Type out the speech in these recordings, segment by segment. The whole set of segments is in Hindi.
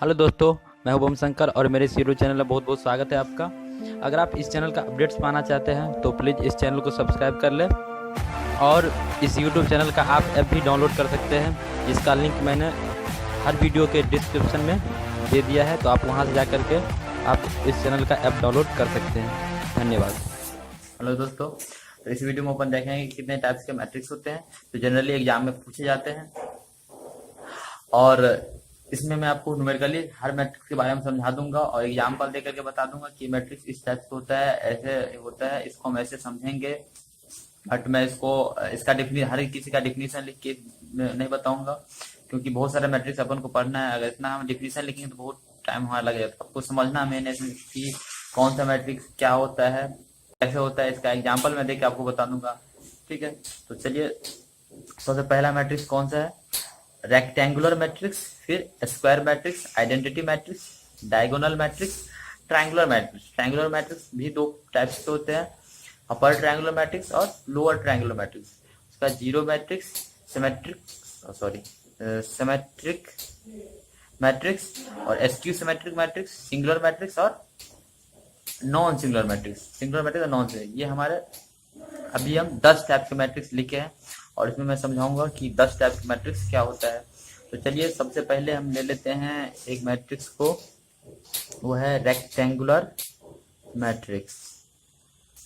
हेलो दोस्तों, मैं हूं ओम शंकर और मेरे इस यूट्यूब चैनल में बहुत बहुत स्वागत है आपका। अगर आप इस चैनल का अपडेट्स पाना चाहते हैं तो प्लीज़ इस चैनल को सब्सक्राइब कर लें और इस यूट्यूब चैनल का आप ऐप भी डाउनलोड कर सकते हैं, जिसका लिंक मैंने हर वीडियो के डिस्क्रिप्शन में दे दिया है, तो आप वहां से जा करके आप इस चैनल का ऐप डाउनलोड कर सकते हैं। धन्यवाद। हेलो दोस्तों, तो इस वीडियो में अपन देखेंगे कि कितने टाइप्स के मैट्रिक्स होते हैं जो जनरली एग्जाम में पूछे जाते हैं। और इसमें मैं आपको न्यूमेरिकली हर मैट्रिक्स के बारे में समझा दूंगा और एग्जाम्पल दे करके बता दूंगा कि मैट्रिक्स इस टाइप से होता है, ऐसे होता है, इसको हम ऐसे समझेंगे। बट मैं इसका हर किसी का डिफिनीशन लिख के नहीं बताऊंगा, क्योंकि बहुत सारे मैट्रिक्स अपन को पढ़ना है। अगर इतना हम डिफिनीशन लिखेंगे तो बहुत टाइम हमारा लगेगा। तो आपको समझना मैंने कि कौन सा मैट्रिक्स क्या होता है, कैसे होता है, इसका एग्जाम्पल मैं देके आपको बता दूंगा। ठीक है, तो चलिए, सबसे पहला मैट्रिक्स कौन सा है? रेक्टेंगुलर मैट्रिक्स, फिर square matrix, identity matrix, diagonal matrix, triangular matrix. Triangular matrix भी दो टाइप्स के होते हैं, अपर ट्रायंगुलर मैट्रिक्स और लोअर ट्रायंगुलर मैट्रिक्स। उसका जीरो मैट्रिक्स, सिमेट्रिक मैट्रिक्स और skew symmetric matrix, singular matrix और non singular matrix. Singular matrix और नॉन सिंगुलर, ये हमारे अभी हम 10 टाइप के मैट्रिक्स लिखे हैं और इसमें मैं समझाऊंगा कि 10 टाइप के मैट्रिक्स क्या होता है। तो चलिए, सबसे पहले हम ले लेते हैं एक मैट्रिक्स को, वो है रेक्टेंगुलर मैट्रिक्स।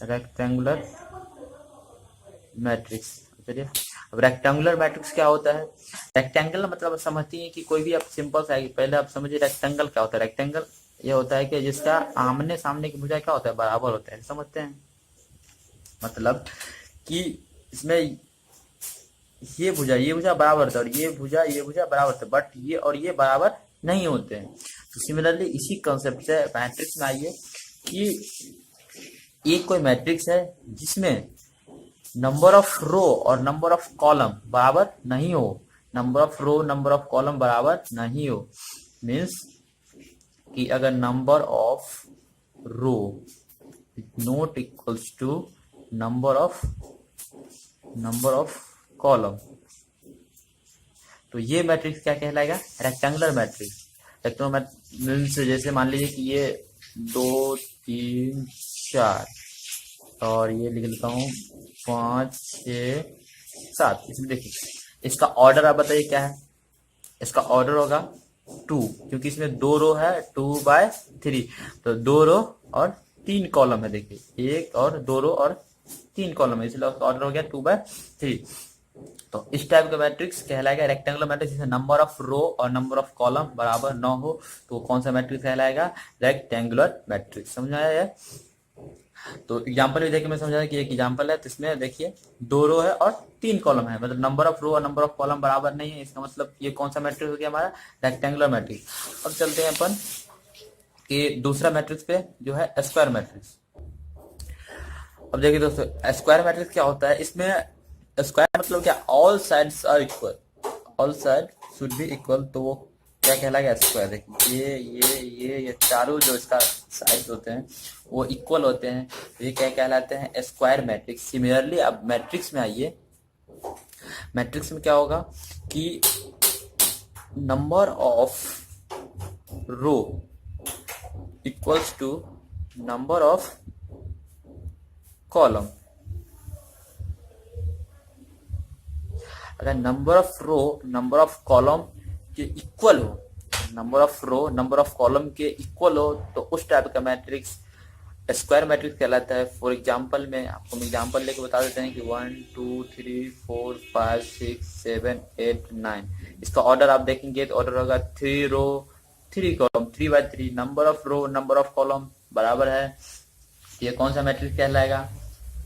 रेक्टेंगुलर मैट्रिक्स, चलिए, अब रेक्टेंगुलर मैट्रिक्स क्या होता है? रेक्टेंगल मतलब समझती है कि कोई भी आप सिंपल सा, पहले आप समझिए रेक्टेंगल क्या होता है। रेक्टेंगल ये होता है कि जिसका आमने सामने की भुजा क्या होता है, बराबर होता है। समझते हैं, मतलब कि इसमें ये भुजा बराबर होता है और ये भुजा बराबर होता है, बट ये और ये बराबर नहीं होते हैं। तो सिमिलरली इसी कंसेप्ट से मैट्रिक्स में आइए कि एक कोई मैट्रिक्स है जिसमें नंबर ऑफ रो और नंबर ऑफ कॉलम बराबर नहीं हो। Number of row, number of column बराबर नहीं हो मीन्स कि अगर number of row not equals to number of column, तो ये मैट्रिक्स क्या कहलाएगा? Rectangular matrix. रेक्टेंगुलर मैट्रिक्स जैसे मान लीजिए कि ये 2 3 4 और ये लिख लेता हूँ 5 6 7। इसमें देखिए, इसका ऑर्डर आप बताइए क्या है? इसका ऑर्डर होगा 2, क्योंकि इसमें 2 रो है, 2/3, तो 2 रो और 3 कॉलम है। देखिए, 1 और 2 रो और 3 कॉलम है, इसलिए उसका ऑर्डर हो गया 2/3। तो इस टाइप का मैट्रिक्स कहलाएगा रेक्टेंगुलर मैट्रिक्स, जिसमें नंबर ऑफ रो और नंबर ऑफ कॉलम बराबर न हो, तो कौन सा मैट्रिक्स कहलाएगा? Rectangular matrix. समझ आया है? तो एग्जांपल भी देखिए, मैं समझाया कि एक एग्जांपल है, तो इसमें देखिए 2 रो है और 3 कॉलम है, मतलब नंबर ऑफ रो और नंबर ऑफ कॉलम बराबर नहीं है। इसका मतलब ये कौन सा मैट्रिक्स हो गया? हमारा रेक्टेंगुलर मैट्रिक्स। अब चलते हैं अपन कि दूसरा मैट्रिक्स पे, जो है स्क्वायर मैट्रिक्स। अब देखिए दोस्तों, स्क्वायर मैट्रिक्स क्या होता है? इसमें स्क्वायर मतलब क्या? All sides are equal, all side should be equal, तो वो क्या कहलाएगा? स्क्वायर। देखिए, ये चारों जो इसका साइड्स होते हैं वो इक्वल होते हैं, तो ये क्या कहलाते हैं? Square matrix. सिमिलरली अब मैट्रिक्स में आइए, मैट्रिक्स में क्या होगा कि number of row equals to number of column. अगर number of row number of column के इक्वल हो, number of row number of column के इक्वल हो, तो उस टाइप का मैट्रिक्स स्क्वायर मैट्रिक्स कहलाता है। फॉर एग्जांपल में आपको एग्जांपल लेके बता देते हैं कि 1 2 3 4 5 6 7 8 9। इसका ऑर्डर आप देखेंगे तो ऑर्डर होगा 3 row 3 column, 3/3। Number of row number of column बराबर है, ये कौन सा मैट्रिक्स कहलाएगा?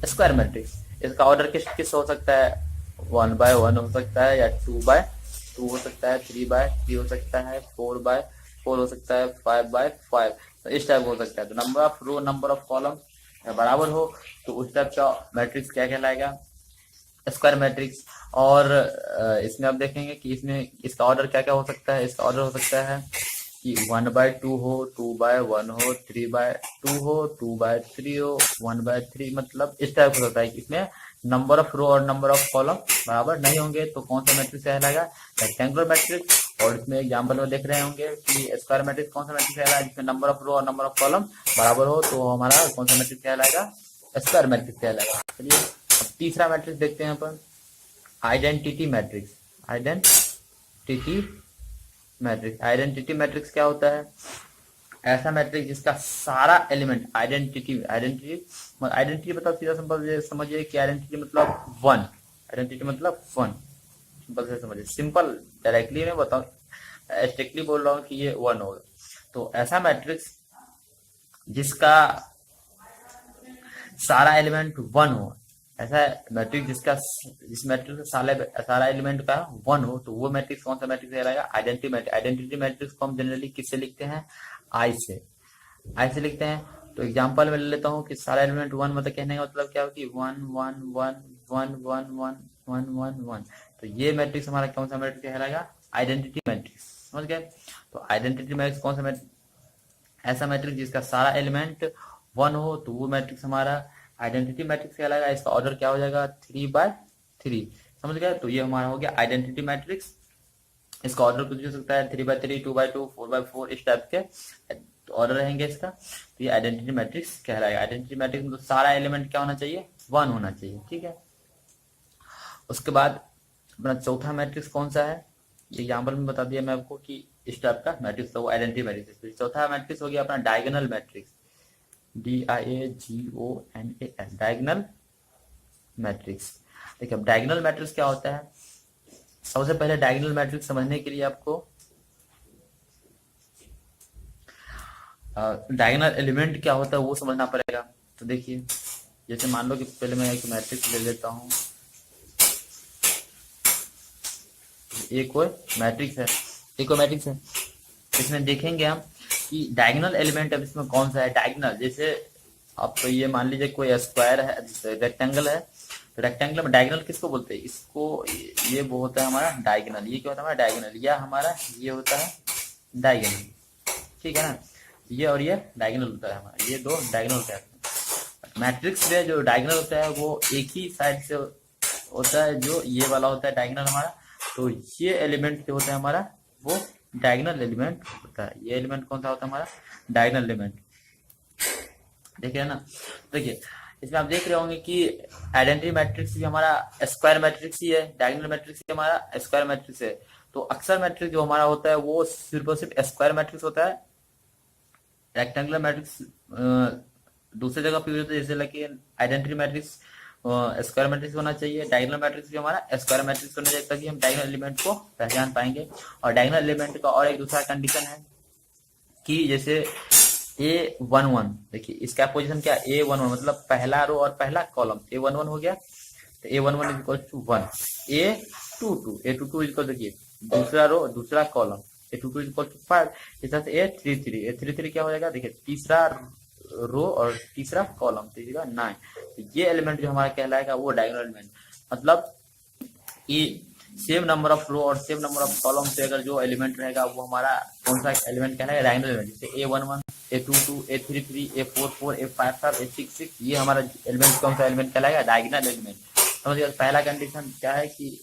Square matrix. इसका ऑर्डर किस हो सकता है? 1/1 हो सकता है, या 2/2 हो सकता है, 3/3 हो सकता है, 4/4 हो सकता है, 5/5, तो इस टाइप हो सकता है। तो number of row number of column बराबर हो तो उस टाइप का मैट्रिक्स क्या कहलाएगा? Square matrix. और इसमें आप देखेंगे कि इसमें इसका ऑर्डर क्या क्या हो सकता है? इसका ऑर्डर हो सकता है कि 1/2 हो, 2/1 हो, 3/2 हो, 2/3 हो, 1/3, मतलब इस टाइप हो सकता है कि इसमें नंबर ऑफ रो और नंबर ऑफ कॉलम बराबर नहीं होंगे, तो कौन सा मैट्रिक्स कहलाएगा? Rectangular matrix. और इसमें एग्जाम्पल में देख रहे होंगे कि स्क्वायर मैट्रिक्स कौन सा मैट्रिक्स कहलाएगा, जिसमें नंबर ऑफ रो और नंबर ऑफ कॉलम बराबर हो तो हमारा कौन सा मैट्रिक्स कहलाएगा, स्क्वायर मैट्रिक्स कहलाएगा। चलिए अब तीसरा मैट्रिक्स देखते हैं अपन, identity matrix. Identity matrix, identity matrix क्या होता है, ऐसा मैट्रिक्स जिसका सारा एलिमेंट आइडेंटिटी मतलब सीधा सिंपल समझिए कि आइडेंटिटी मतलब वन, आइडेंटिटी मतलब वन, सिंपल से समझिए, सिंपल डायरेक्टली मैं बताऊं, स्ट्रिक्टली बोल रहा हूँ कि ये वन होगा। तो ऐसा मैट्रिक्स जिसका सारा एलिमेंट वन हो, ऐसा मैट्रिक्स जिस मैट्रिक्स का सारा एलिमेंट का वन हो तो वो मैट्रिक्स कौन सा मैट्रिक्स कहलाएगा, आइडेंटिटी मैट्रिक्स। आइडेंटिटी मैट्रिक्स को हम जनरली किससे लिखते हैं, आई से लिखते हैं। तो एग्जांपल में ले लेता हूँ कि सारा एलिमेंट वन, मतलब कहने का मतलब क्या हो कि one one one one one one one one one, तो ये मैट्रिक्स हमारा कौन सा मैट्रिक्स कहलाएगा, आइडेंटिटी मैट्रिक्स। समझ गए। तो आइडेंटिटी मैट्रिक्स कौन सा मैट्रिक्स, ऐसा मैट्रिक्स जिसका सारा एलिमेंट वन हो तो वो मैट्रिक्स हमारा आइडेंटिटी मैट्रिक्स कहलाएगा। इसका ऑर्डर क्या हो जाएगा, 3×3। समझ गए। तो ये हमारा हो गया आइडेंटिटी मैट्रिक्स। इसका ऑर्डर कुछ भी हो सकता है, 3×3, 2×2, 4×4, इस टाइप के ऑर्डर रहेंगे इसका। तो ये आइडेंटिटी मैट्रिक्स कहलाएगा। आइडेंटिटी मैट्रिक्स में तो सारा एलिमेंट क्या होना चाहिए, वन होना चाहिए। ठीक है। उसके बाद अपना चौथा मैट्रिक्स कौन सा है, ये एग्जाम्पल में बता दिया मैं आपको कि इस टाइप का मैट्रिक्स तो वो आइडेंटिटी मैट्रिक्स। चौथा मैट्रिक्स हो गया अपना diagonal matrix, DIAGONAL, diagonal matrix. देखिए अब डायगोनल मैट्रिक्स क्या होता है, सबसे पहले डायगोनल मैट्रिक्स समझने के लिए आपको डायगोनल एलिमेंट क्या होता है वो समझना पड़ेगा। तो देखिए जैसे मान लो कि पहले मैं एक मैट्रिक्स ले लेता हूँ, एक कोई मैट्रिक्स है, इसमें देखेंगे हम कि डायगोनल एलिमेंट अब इसमें कौन सा है। डायगोनल जैसे आप तो ये मान लीजिए कोई स्क्वायर है, रेक्टेंगल है, तो रेक्टेंगल में डायगोनल किसको बोलते हैं, इसको, ये वो होता है हमारा डायगोनल। ये क्या होता है हमारा डायगोनल, या हमारा ये होता है डायगोनल। ठीक है ना, ये और ये डायगोनल होता है हमारा, ये दो डायगोनल होता है। मैट्रिक्स में जो डायगोनल होता है वो एक ही साइड से होता है, जो ये वाला होता है डायगोनल हमारा। तो ये एलिमेंट जो होता है हमारा वो डायगोनल एलिमेंट होता है। ये एलिमेंट कौन सा होता है हमारा, डायगोनल एलिमेंट। देखिए ना, देखिए इसमें आप देख रहे होंगे कि आइडेंटिटी मैट्रिक्स भी हमारा स्क्वायर मैट्रिक्स ही है, डायगोनल मैट्रिक्स भी हमारा स्क्वायर मैट्रिक्स है। तो अक्सर मैट्रिक्स जो हमारा होता है वो सिर्फ और सिर्फ स्क्वायर मैट्रिक्स होता है। रेक्टेंगुलर मैट्रिक्स दूसरी जगह पे होता है, जैसे लगे आइडेंटिटी मैट्रिक्स स्क्वायर मैट्रिक्स होना चाहिए, डायगोनल मैट्रिक्स भी हमारा स्क्वायर मैट्रिक्स होना चाहिए, ताकि हम डायगोनल एलिमेंट को पहचान पाएंगे। और डायगोनल एलिमेंट का और एक दूसरा कंडीशन है कि जैसे A11, देखिए इसका पोजीशन क्या, A11 मतलब पहला रो और पहला कॉलम A11 हो गया, तो A11 is equal to 1, A22 is equal, देखिए दूसरा रो दूसरा column A22 is equal to 5, इस तरह से A33 क्या हो जाएगा, देखिए तीसरा रो और तीसरा कॉलम, तीसरा 9। तो ये एलिमेंट जो हमारा कहलाएगा वो डायगोनल एलिमेंट, मतलब ये सेम नंबर ऑफ रो और सेम नंबर ऑफ कॉलम से अगर जो एलिमेंट रहेगा वो हमारा कौन सा एलिमेंट कहलाएगा, डायगोनल एलिमेंट। जैसे A11, A22, A33, A44, A55, A66, ये हमारा एलिमेंट कौन सा एलिमेंट कहलाएगा, डायगोनल एलिमेंट। समझिए पहला कंडीशन क्या है कि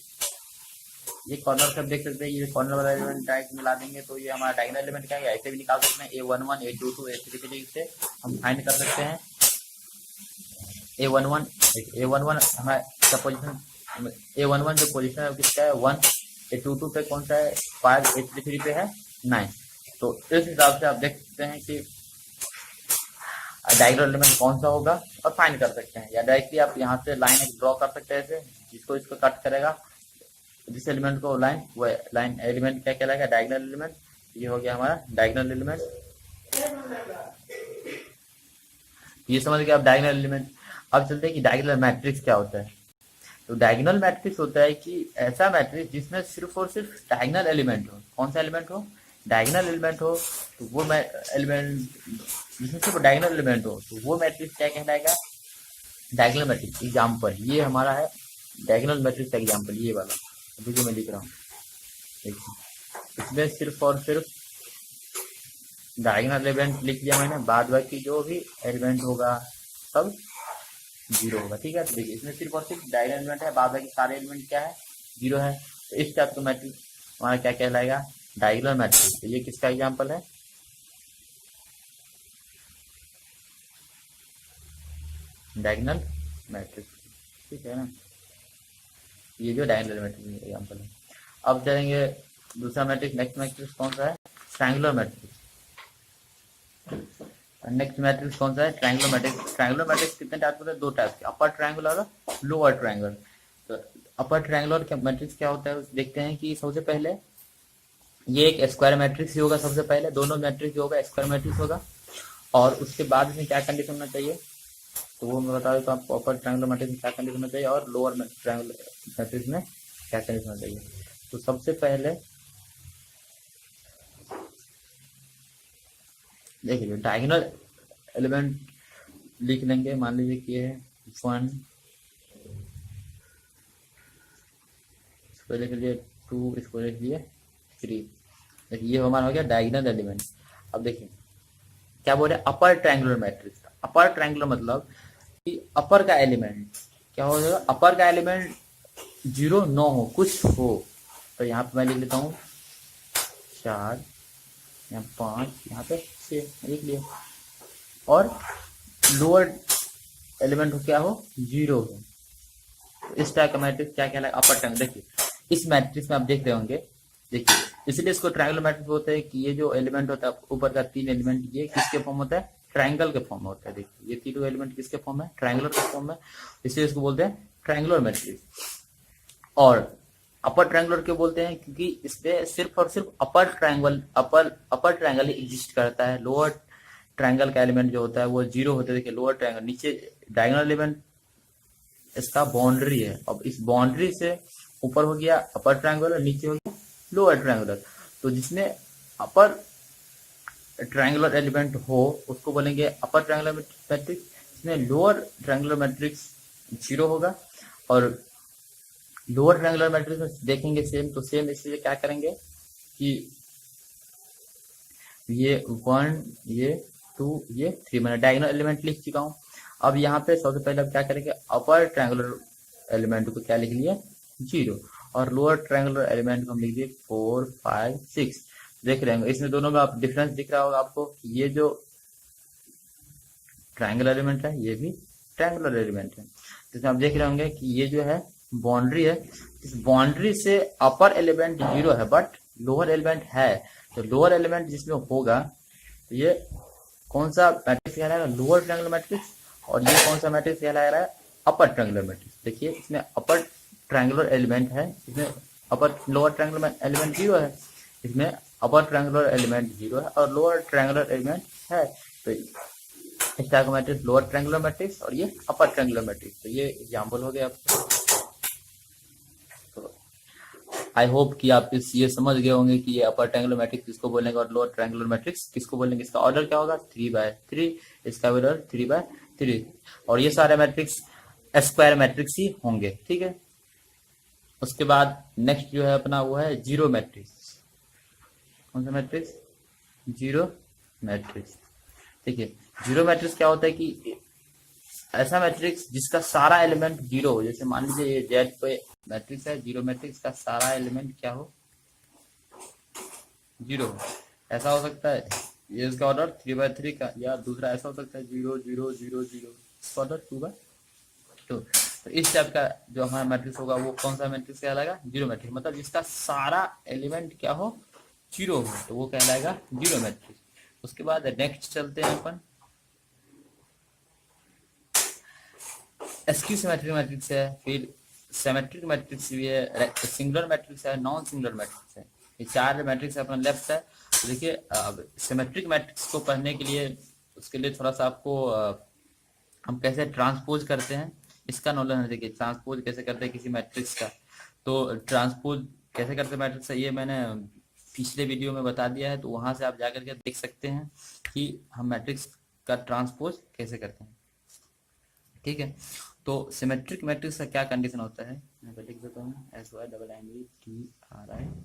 ये कॉर्नर से देख सकते हैं, ये कॉर्नर वाला एलिमेंट डायरेक्ट मिला देंगे तो ये हमारा डायगोनल एलिमेंट क्या है, ऐसे भी निकाल सकते हैं। A11, A22, A33 से हम फाइंड कर सकते हैं। A11 हमारा पोजीशन, A11 जो पोजीशन है किसका है 1, A22 पे कौन सा है 5, A33 पे है 9। तो इस हिसाब से आप देख सकते हैं कि डायगोनल एलिमेंट कौन सा होगा और फाइंड कर सकते हैं। या डायरेक्टली आप यहाँ से लाइन एक ड्रॉ कर सकते हैं ऐसे, जिसको इसको कट करेगा, जिस एलिमेंट को लाइन, वो लाइन एलिमेंट क्या कहलाएगा, डायगोनल एलिमेंट। ये हो गया हमारा डायगोनल एलिमेंट, ये समझ गए आप डायगोनल एलिमेंट। अब चलते हैं कि डायगोनल मैट्रिक्स क्या होता है। तो डायगोनल मैट्रिक्स होता है कि ऐसा मैट्रिक्स जिसमें सिर्फ और सिर्फ डायगोनल एलिमेंट हो। कौन सा एलिमेंट हो, डायगोनल एलिमेंट हो। तो वो एलिमेंट जिसमें सिर्फ डायगोनल एलिमेंट हो तो वो मैट्रिक्स क्या कहलाएगा, डायगोनल मैट्रिक्स। एग्जाम्पल ये हमारा है डायगोनल मैट्रिक्स का एग्जाम्पल, ये वाला अभी जो मैं लिख रहा हूँ, देखिए इसमें सिर्फ और सिर्फ डायगोनल एलिमेंट लिख लिया मैंने, बाद बाकी जो भी एलिमेंट होगा सब 0 होगा। ठीक है, तो देखिए इसमें सिर्फ और सिर्फ डायगोनल एलिमेंट है, बाद बाकी सारे एलिमेंट क्या है 0 है। तो इस टाइप का मैट्रिक्स हमारा क्या कहलाएगा, डायगोनल मैट्रिक्स, तो ये किसका एग्जांपल है? डायगोनल मैट्रिक्स, ठीक है ना, ये जो डायगोनल मैट्रिक्स एग्जांपल है। अब चलेंगे दूसरा मैट्रिक्स, नेक्स्ट मैट्रिक्स कौन सा है? Triangular matrix. नेक्स्ट मैट्रिक्स कौन सा है? Triangular matrix. ट्रायंगुलर मैट्रिक्स कितने टाइप होते हैं? दो टाइप के, अपर ट्रायंगुलर और लोअर ट्रायंगुलर। तो अपर ट्रायंगुलर मैट्रिक्स क्या होता है देखते हैं कि सबसे पहले ये एक स्क्वायर मैट्रिक्स ही होगा, सबसे पहले दोनों मैट्रिक्स जो होगा स्क्वायर मैट्रिक्स होगा, और उसके बाद इसमें क्या कंडीशन होना चाहिए, तो वो मैं बता देता हूँ आपको। अपर ट्रायंगुलर मैट्रिक्स में क्या कंडीशन होना चाहिए और लोअर ट्रायंगुलर मैट्रिक्स में क्या कंडीशन होना चाहिए। तो सबसे पहले देखिए डायगोनल एलिमेंट लिख लेंगे, मान लीजिए कि ये है 1, इसको लिख लीजिए 2, इसको लिख लीजिए 3। देखिए ये हमारा हो गया डायगोनल एलिमेंट। अब देखिए क्या बोल रहे हैं, upper triangular matrix. Upper triangular मतलब कि अपर का एलिमेंट क्या हो जाएगा, अपर का एलिमेंट 0 न हो, कुछ हो। तो यहाँ पे मैं लिख लेता हूँ 4, यहाँ 5, यहाँ पे 6 लिख लिया, और लोअर एलिमेंट हो क्या हो, 0 हो। तो इस टाइप का मैट्रिक्स क्या कहलाएगा, अपर ट्रायंगुलर। देखिए इस मैट्रिक्स में आप देख रहे होंगे, देखिए इसलिए इसको ट्रायंगुलर मैट्रिक्स बोलते हैं कि ये जो एलिमेंट होता है ऊपर का 3 एलिमेंट, ये किसके फॉर्म होता है, ट्रायंगल के फॉर्म में होता है। देखिए ये तीनों एलिमेंट किसके फॉर्म है, ट्रायंगुलर के फॉर्म में, इसलिए इसको बोलते हैं ट्रायंगुलर मैट्रिक्स। और अपर ट्रायंगुलर क्यों बोलते हैं, क्योंकि इसमें सिर्फ और सिर्फ अपर ट्रायंगल ही एग्जिस्ट करता है। लोअर ट्रायंगल का एलिमेंट जो होता है वो 0 होता है। देखिए लोअर ट्रायंगल, नीचे डायगोनल एलिमेंट इसका बाउंड्री है, अब इस बाउंड्री से ऊपर हो गया अपर ट्रायंगुलर, नीचे हो गया लोअर ट्रायंगुलर। तो जिसमें अपर ट्रायंगुलर एलिमेंट हो उसको बोलेंगे अपर ट्रायंगुलर मैट्रिक्स। इसमें लोअर ट्रायंगुलर मैट्रिक्स 0 होगा, और लोअर ट्रायंगुलर मैट्रिक्स में देखेंगे सेम, तो सेम इसलिए क्या करेंगे कि ये 1, ये 2, ये 3, मैंने डायगोनल एलिमेंट लिख चुका हूँ। अब यहाँ पे सबसे पहले अब क्या करेंगे, अपर ट्रायंगुलर एलिमेंट को क्या लिख लिए, 0, और लोअर ट्रायंगुलर एलिमेंट को हम लिख दिए 4, 5, 6। देख रहे होंगे इसमें दोनों में आप डिफरेंस दिख रहा होगा आपको, ये जो ट्रायंगुलर एलिमेंट है ये भी ट्रायंगुलर एलिमेंट है। जिसमें आप देख रहे होंगे कि ये जो है बाउंड्री है, इस बाउंड्री से अपर एलिमेंट 0 है बट लोअर एलिमेंट है। तो लोअर एलिमेंट जिसमें होगा तो ये कौन सा मैट्रिक्स कहलाएगा, लोअर ट्रायंगुलर मैट्रिक्स। और ये कौन सा मैट्रिक्स कहलाएगा, अपर ट्रायंगुलर मैट्रिक्स। देखिए इसमें अपर ट्रायंगुलर एलिमेंट है, इसमें अपर लोअर ट्रायंगुलर एलिमेंट 0 है, इसमें अपर ट्रायंगुलर एलिमेंट 0 है और लोअर ट्रायंगुलर एलिमेंट है। तो इस टाइप का मैट्रिक्स लोअर ट्रायंगुलर मैट्रिक्स और ये अपर ट्रायंगुलर मैट्रिक्स। तो ये एग्जाम्पल हो गया आपको। तो आई होप कि आप ये समझ गए होंगे कि ये अपर ट्रायंगुलर मैट्रिक्स किसको बोलेंगे और लोअर ट्रायंगुलर मैट्रिक्स किसको बोलेंगे। इसका ऑर्डर क्या होगा, 3/3, इसका ऑर्डर 3/3, और ये सारे मैट्रिक्स स्क्वायर मैट्रिक्स ही होंगे, ठीक है। उसके बाद नेक्स्ट जो है अपना वो है जीरो मैट्रिक्स। कौन सा मैट्रिक्स, जीरो मैट्रिक्स। देखिए जीरो मैट्रिक्स क्या होता है कि ऐसा मैट्रिक्स जिसका सारा एलिमेंट 0 हो। जैसे मान लीजिए ये जेड पे मैट्रिक्स है, जीरो मैट्रिक्स का सारा एलिमेंट क्या हो, 0 हो। ऐसा हो सकता है ये इसका ऑर्डर 3/3 का, या दूसरा ऐसा हो सकता है 0 0 0 0, इसका ऑर्डर 2/2। तो इस टाइप का जो हमारा मैट्रिक्स होगा वो कौन सा मैट्रिक्स कहलाएगा, जीरो मैट्रिक्स। मतलब जिसका सारा एलिमेंट क्या हो, 0 हो, तो वो कहलाएगा जीरो मैट्रिक्स। उसके बाद नेक्स्ट चलते हैं अपन, स्क्यू सिमेट्रिक मैट्रिक्स है, फिर सिमेट्रिक मैट्रिक्स भी है, सिंगुलर मैट्रिक्स है, नॉन सिंगुलर मैट्रिक्स है। ये 4 मैट्रिक्स अपना लेफ्ट है। तो देखिए अब सिमेट्रिक मैट्रिक्स को पढ़ने के लिए उसके लिए थोड़ा सा आपको हम कैसे ट्रांसपोज करते हैं इसका नॉलेज है। देखिए ट्रांसपोज कैसे करते हैं किसी मैट्रिक्स का, तो ट्रांसपोज कैसे करते हैं मैट्रिक्स का ये मैंने पिछले वीडियो में बता दिया है, तो वहां से आप जाकर के देख सकते हैं कि हम मैट्रिक्स का ट्रांसपोज कैसे करते हैं, ठीक है। तो सिमेट्रिक मैट्रिक्स का क्या कंडीशन होता है, मैं लिख देता हूँ SYNDTRIC,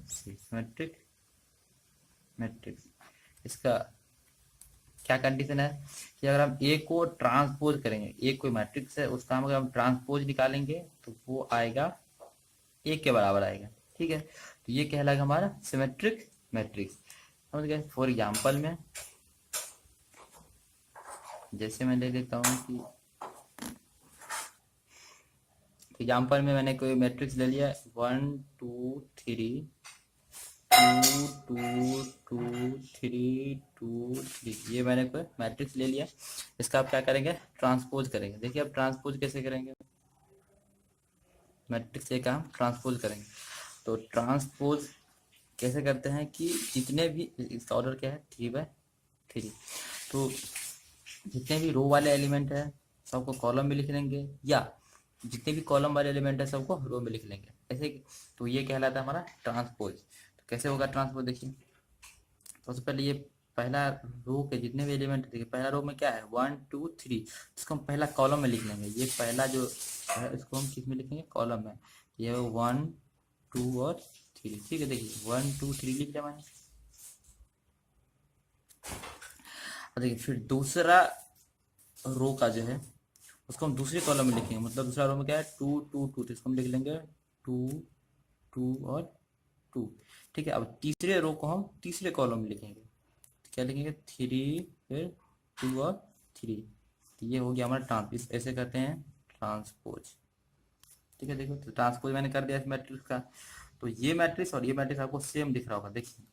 सिमेट्रिक मैट्रिक्स। इसका क्या कंडीशन है कि अगर हम ए को ट्रांसपोज करेंगे, ए कोई मैट्रिक्स है उसका हम अगर हम ट्रांसपोज निकालेंगे तो वो आएगा ए के बराबर आएगा, ठीक है। तो ये कहलाएगा हमारा सिमेट्रिक मैट्रिक्स, समझ गए। फॉर एग्जाम्पल में जैसे मैं ले लेता हूँ कि एग्जाम्पल में मैंने कोई मैट्रिक्स ले लिया 1 2 3 2 2 2 3 2 3, ये मैंने कोई मैट्रिक्स ले लिया। इसका आप क्या करेंगे, ट्रांसपोज करेंगे। देखिए अब ट्रांसपोज कैसे करेंगे, मैट्रिक्स ए का हम ट्रांसपोज करेंगे। तो ट्रांसपोज कैसे करते हैं कि जितने भी, इसका ऑर्डर क्या है 3/3, तो जितने भी रो वाले एलिमेंट है सबको कॉलम में लिख लेंगे, या जितने भी कॉलम वाले एलिमेंट है सबको रो में लिख लेंगे ऐसे। तो ये कहलाता है हमारा ट्रांसपोज। तो कैसे होगा ट्रांसपोज, देखिए सबसे पहले ये पहला रो के जितने भी एलिमेंट, देखिए पहला रो में क्या है 1 2 3, इसको हम पहला कॉलम में लिख लेंगे। ये पहला जो है इसको हम किस में लिखेंगे, कॉलम में। ये 1 2 और 3, ठीक है। देखिए 1 2 3 लिख लिया मैंने। और देखिए फिर दूसरा रो का जो है उसको हम दूसरे कॉलम में लिखेंगे, मतलब दूसरा रो में क्या है 2 2 2, तो इसको हम लिख लेंगे 2 2 और 2, ठीक है। अब तीसरे रो को हम तीसरे कॉलम में लिखेंगे, तो क्या लिखेंगे 3 फिर 2 और 3, तो ये हो गया हमारा ट्रांस, ऐसे करते हैं ट्रांसपोज, ठीक है। देखो तो ट्रांसपोज मैंने कर दिया इस मैट्रिक्स का। तो ये मैट्रिक्स और ये मैट्रिक्स आपको सेम दिख रहा होगा, देखिए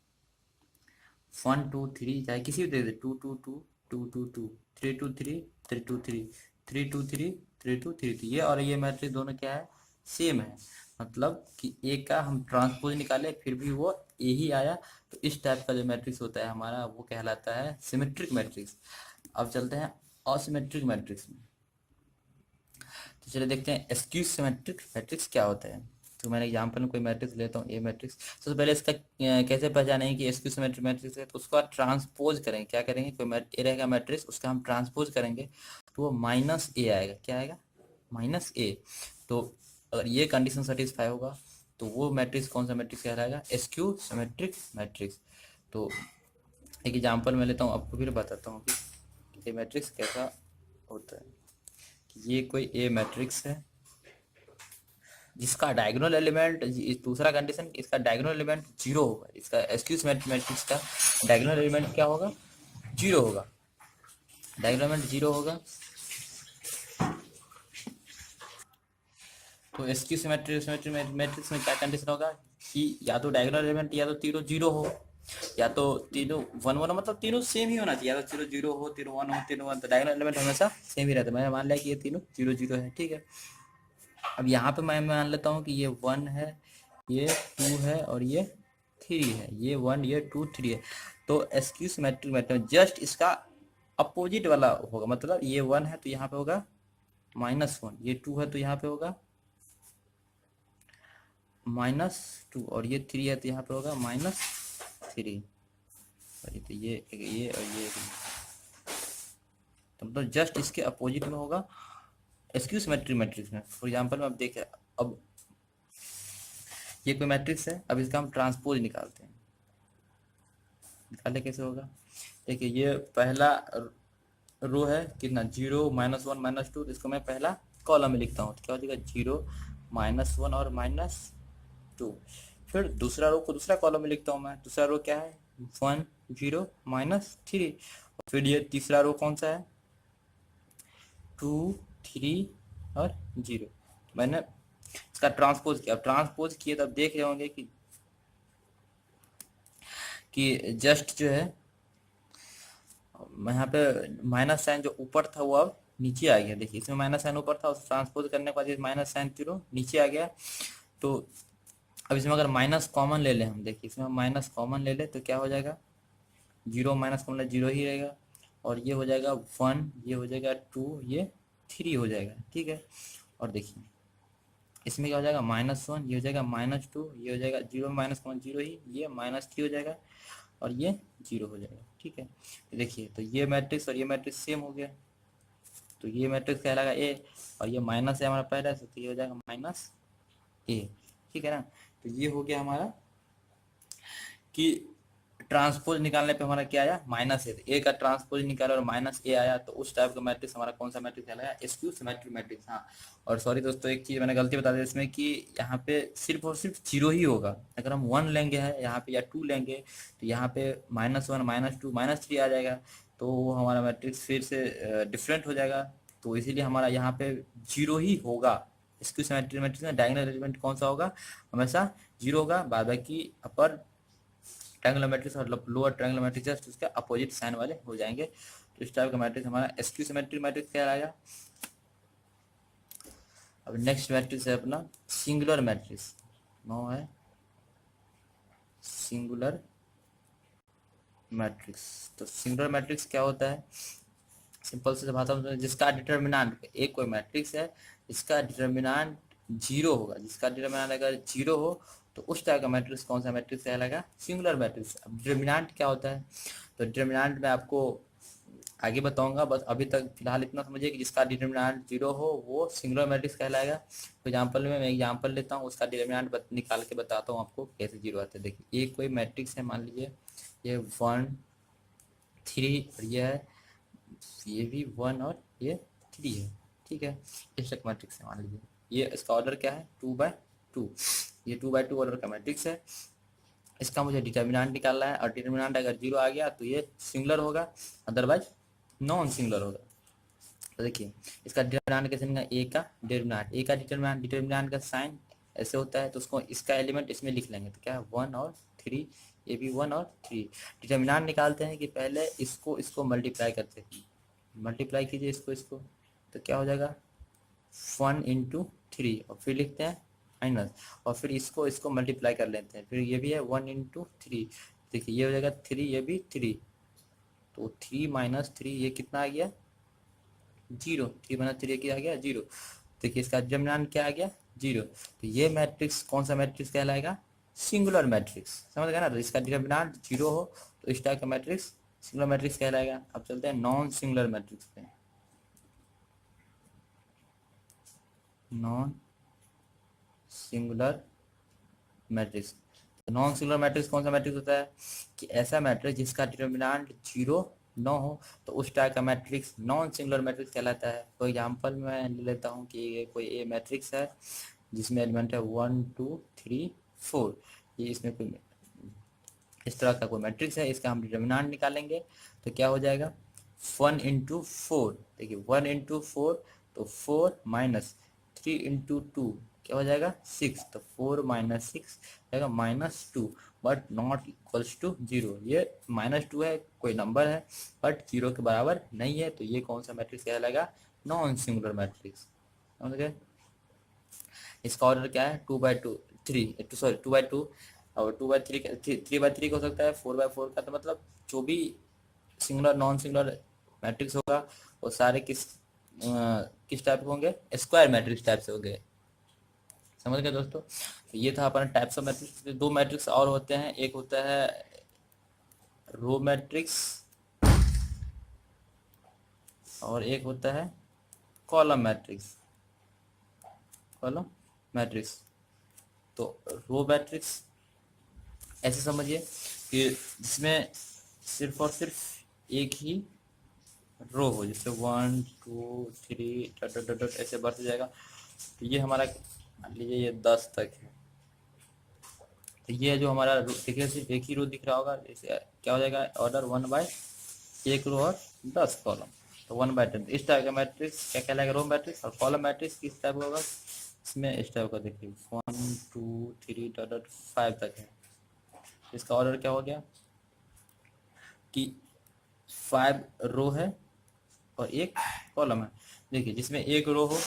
1 2 3 चाहे किसी भी तरीके से 2 2 2 2 2 2 3 2 3 3 2 3 3 2 3 3 2 3, तो ये और ये मैट्रिक्स दोनों क्या है, सेम है। मतलब कि ए का हम ट्रांसपोज निकाले फिर भी वो ए ही आया। तो इस टाइप का जो मैट्रिक्स होता है हमारा वो कहलाता है सिमेट्रिक मैट्रिक्स। अब चलते हैं असिमेट्रिक मैट्रिक्स में। तो चलिए देखते हैं स्क्यू सिमेट्रिक मैट्रिक्स क्या होता है। तो मैंने एग्जाम्पल में कोई मैट्रिक्स लेता हूँ ए मैट्रिक्स। सबसे पहले इसका कैसे पहचानेंगे कि स्क्यू सिमेट्रिक मैट्रिक्स है, तो उसका ट्रांसपोज करेंगे। क्या करेंगे, कोई ए रहेगा मैट्रिक्स, उसका हम ट्रांसपोज करेंगे तो वो माइनस ए आएगा। क्या आएगा, माइनस ए। तो अगर ये कंडीशन सेटिस्फाई होगा तो वो मैट्रिक्स कौन सा मैट्रिक्स कहलाएगा, स्क्यू सिमेट्रिक मैट्रिक्स। तो एक एग्जाम्पल मैं लेता हूँ, आपको फिर बताता हूँ कि ये मैट्रिक्स कैसा होता है। ये कोई ए मैट्रिक्स है जिसका डायगोनल एलिमेंट, दूसरा कंडीशन इसका डायगोनल एलिमेंट 0 होगा। इसका स्क्यू सिमेट्रिक मैट्रिक्स का डायगोनल एलिमेंट क्या होगा, 0 होगा। डायगोनल एलिमेंट 0 होगा। तो स्क्यू सिमेट्रिक मैट्रिक्स में क्या कंडीशन होगा कि या तो डायगोनल एलिमेंट या तो तीनों 0 हो, या तो तीनों 1 1, मतलब तीनों सेम ही होना चाहिए। या तो तीनों 0 हो, तीनों 1 हो, तीनों 1, तो डायगोनल एलिमेंट हमेशा सेम ही रहता है। मैंने मान लिया कि ये तीनों 0 0 है, ठीक है। अब यहाँ पे मैं मान लेता हूँ कि ये 1 है, ये 2 है और ये 3 है। ये 1 ये 2 3 है। तो स्क्यू सिमेट्रिक मैट्रिक्स जस्ट इसका अपोजिट वाला होगा। मतलब ये 1 है तो यहाँ पे होगा -1, ये 2 है तो यहाँ पे होगा -2, और ये 3 है तो यहाँ पे होगा -3। और ये तो ये और ये, तो मतलब जस्ट इसके अपोजिट में होगा स्क्यू सिमेट्रिक मैट्रिक्स में। फॉर एग्जांपल में अब देखें, अब ये कोई मैट्रिक्स है, अब इसका हम ट्रांसपोज निकालते हैं। निकाले कैसे होगा, देखिए ये पहला रो है कितना 0 -1 -2, इसको मैं पहला कॉलम में लिखता हूँ। तो क्या हो जाएगा 0 -1 और -2। फिर दूसरा रो को दूसरा कॉलम में लिखता हूँ मैं। दूसरा रो क्या है 1 0 -3। फिर ये तीसरा रो कौन सा है 2 3 और 0। मैंने इसका ट्रांसपोज किया। अब ट्रांसपोज किए तब देख रहे होंगे कि जस्ट जो है यहाँ पे माइनस साइन जो ऊपर था वो अब नीचे आ गया। देखिए इसमें माइनस साइन ऊपर था, उस ट्रांसपोज करने के बाद माइनस साइन 0 नीचे आ गया। तो अब इसमें अगर माइनस कॉमन ले लें हम, देखिए इसमें माइनस कॉमन ले ले तो क्या हो जाएगा 0 माइनस कॉमन 0 ही रहेगा। और ये हो जाएगा 1, ये हो जाएगा 2, ये 3 हो जाएगा, ठीक है। और देखिए इसमें क्या हो जाएगा -1, ये हो जाएगा -2, ये हो जाएगा 0 माइनस कॉमन 0 ही, ये -3 हो जाएगा और ये 0 हो जाएगा, ठीक है। तो देखिए तो ये मैट्रिक्स और ये मैट्रिक्स सेम हो गया। तो ये मैट्रिक्स कहलाएगा ए, और ये माइनस है हमारा पहला से, तो ये हो जाएगा -a, ठीक है ना। तो ये हो गया हमारा कि ट्रांसपोज निकालने पे हमारा क्या आया, माइनस ए का ट्रांसपोज निकाला और माइनस ए आया, तो उस टाइप का मैट्रिक्स हमारा कौन सा मैट्रिक्स कहलाया, स्क्यू सिमेट्रिक मैट्रिक्स। हाँ, और सॉरी दोस्तों, एक चीज मैंने गलती बता दी इसमें कि यहाँ पे सिर्फ और सिर्फ जीरो ही होगा। अगर हम 1 लेंगे है यहाँ पे या 2 लेंगे तो यहाँ पे -1 -2 -3 आ जाएगा, तो वो हमारा मैट्रिक्स फिर से डिफरेंट हो जाएगा। तो इसीलिए हमारा यहाँ पे जीरो ही होगा। स्क्यू सिमेट्रिक मैट्रिक्स में डायगोनल एलिमेंट कौन सा होगा, हमेशा जीरो होगा। बाद बाकी अपर ट्रायंगुलर मैट्रिक्स और लोअर ट्रायंगुलर मैट्रिक्स जस्ट उसके अपोजिट साइन वाले हो जाएंगे। तो इस टाइप का मैट्रिक्स हमारा स्क्यू सिमेट्रिक मैट्रिक्स कहलाएगा। अब नेक्स्ट मैट्रिक्स है अपना सिंगुलर मैट्रिक्स। नो है सिंगुलर मैट्रिक्स। तो सिंगुलर मैट्रिक्स क्या होता है, सिंपल से भाषा में, जिसका डिटर्मिनेंट, एक कोई मैट्रिक्स है जिसका डिटर्मिनेंट जीरो होगा, जिसका डिटर्मिनेंट अगर जीरो हो तो उस टाइप का मैट्रिक्स कौन सा मैट्रिक्स कहलाएगा, सिंगुलर मैट्रिक्स। अब डिटर्मिनेंट क्या होता है, तो डिटर्मिनेंट मैं आपको आगे बताऊंगा, बस अभी तक फिलहाल इतना समझिए कि जिसका डिटर्मिनेंट जीरो हो वो सिंगुलर मैट्रिक्स कहलाएगा। तो एग्जांपल में मैं एग्जांपल लेता हूँ, उसका डिटर्मिनेंट निकाल के बताता हूँ आपको कैसे जीरो आता है। देखिए, एक कोई मैट्रिक्स है, मान लीजिए ये 1 3 और ये भी 1 और ये 3 है, ठीक है। इस तक मैट्रिक्स है, मान लीजिए ये इसका ऑर्डर क्या है, 2/2, ये 2/2 ऑर्डर का मैट्रिक्स है। इसका मुझे डिटर्मिनेंट निकालना है, और डिटर्मिनेंट अगर जीरो आ गया तो ये सिंगुलर होगा, अदरवाइज नॉन सिंगुलर होगा। तो देखिए इसका डिटर्मिनेंट कैसे निकालेंगे, ए का डिटर्मिनेंट का साइन ऐसे होता है, तो उसको इसका एलिमेंट इसमें लिख लेंगे, तो क्या है 1 और 3, ये भी 1 और 3। डिटर्मिनेंट निकालते हैं कि पहले इसको मल्टीप्लाई करते हैं, मल्टीप्लाई कीजिए इसको, तो क्या हो जाएगा 1 × 3, और फिर लिखते हैं माइनस, और फिर इसको मल्टीप्लाई कर लेते हैं, फिर ये भी है 1 × 3, देखिए ये हो जाएगा 3, ये भी 3, तो 3 - 3 ये कितना आ गया, 0, 3 - 3 क्या आ गया, 0। देखिए इसका डिटर्मिनेंट क्या आ गया, 0। तो ये मैट्रिक्स कौन सा मैट्रिक्स कहलाएगा, सिंगुलर मैट्रिक्स, समझ गए ना। तो इसका डिटर्मिनेंट 0 हो तो इस टाइप का मैट्रिक्स सिंगुलर मैट्रिक्स कहलाएगा। अब चलते हैं नॉन सिंगुलर मैट्रिक्स पे। Non singular matrix, non singular matrix कौन सा मैट्रिक्स होता है कि ऐसा मैट्रिक्स जिसका डिटर्मिनेंट 0 न हो, तो उस टाइप का मैट्रिक्स नॉन सिंगुलर मैट्रिक्स कहलाता है। तो एग्जांपल मैं ले लेता हूँ कि ये कोई ए मैट्रिक्स है जिसमें एलिमेंट है 1 2 3 4, ये इसमें कोई इस तरह का कोई मैट्रिक्स है, इसका हम डिटर्मिनेंट निकालेंगे तो क्या हो जाएगा 1 × 4। देखिए 1 × 4, तो 4 - 3 × 2 क्या हो जाएगा 6, तो 4 - 6 जाएगा -2, बट नॉट इक्वल्स टू 0। ये -2 है, कोई नंबर है बट 0 के बराबर नहीं है, तो ये कौन सा मैट्रिक्स कहलाएगा, नॉन सिंगुलर मैट्रिक्स, समझ गए। इसका ऑर्डर क्या है 2/2 3 सॉरी 2/2, और 2/3 3/3 का हो सकता है, 4/4 का। तो मतलब जो भी सिंगुलर नॉन सिंगुलर मैट्रिक्स होगा वो सारे किस टाइप के होंगे, स्क्वायर मैट्रिक्स टाइप से होंगे, समझ गए दोस्तों। तो ये था अपना टाइप्स ऑफ मैट्रिक्स। दो मैट्रिक्स और होते हैं, एक होता है रो मैट्रिक्स और एक होता है कॉलम मैट्रिक्स। तो रो मैट्रिक्स ऐसे समझिए कि जिसमें सिर्फ और सिर्फ एक ही रो हो, जैसे 1 2 3 ऐसे बढ़ते जाएगा। तो ये हमारा मान लीजिए ये 10 तक है, तो ये जो हमारा देखिए सिर्फ एक ही रो दिख रहा होगा, जैसे क्या हो जाएगा ऑर्डर 1/1 रो और 10 कॉलम, तो 1/10। इस टाइप का मैट्रिक्स क्या कहलाएगा, रो मैट्रिक्स। और कॉलम मैट्रिक्स किस टाइप का होगा, इसमें इस टाइप का देखिए 1 2 3 5 तक है। इसका ऑर्डर क्या हो गया कि 5 रो है और एक कॉलम है। देखिए जिसमें एक रो हो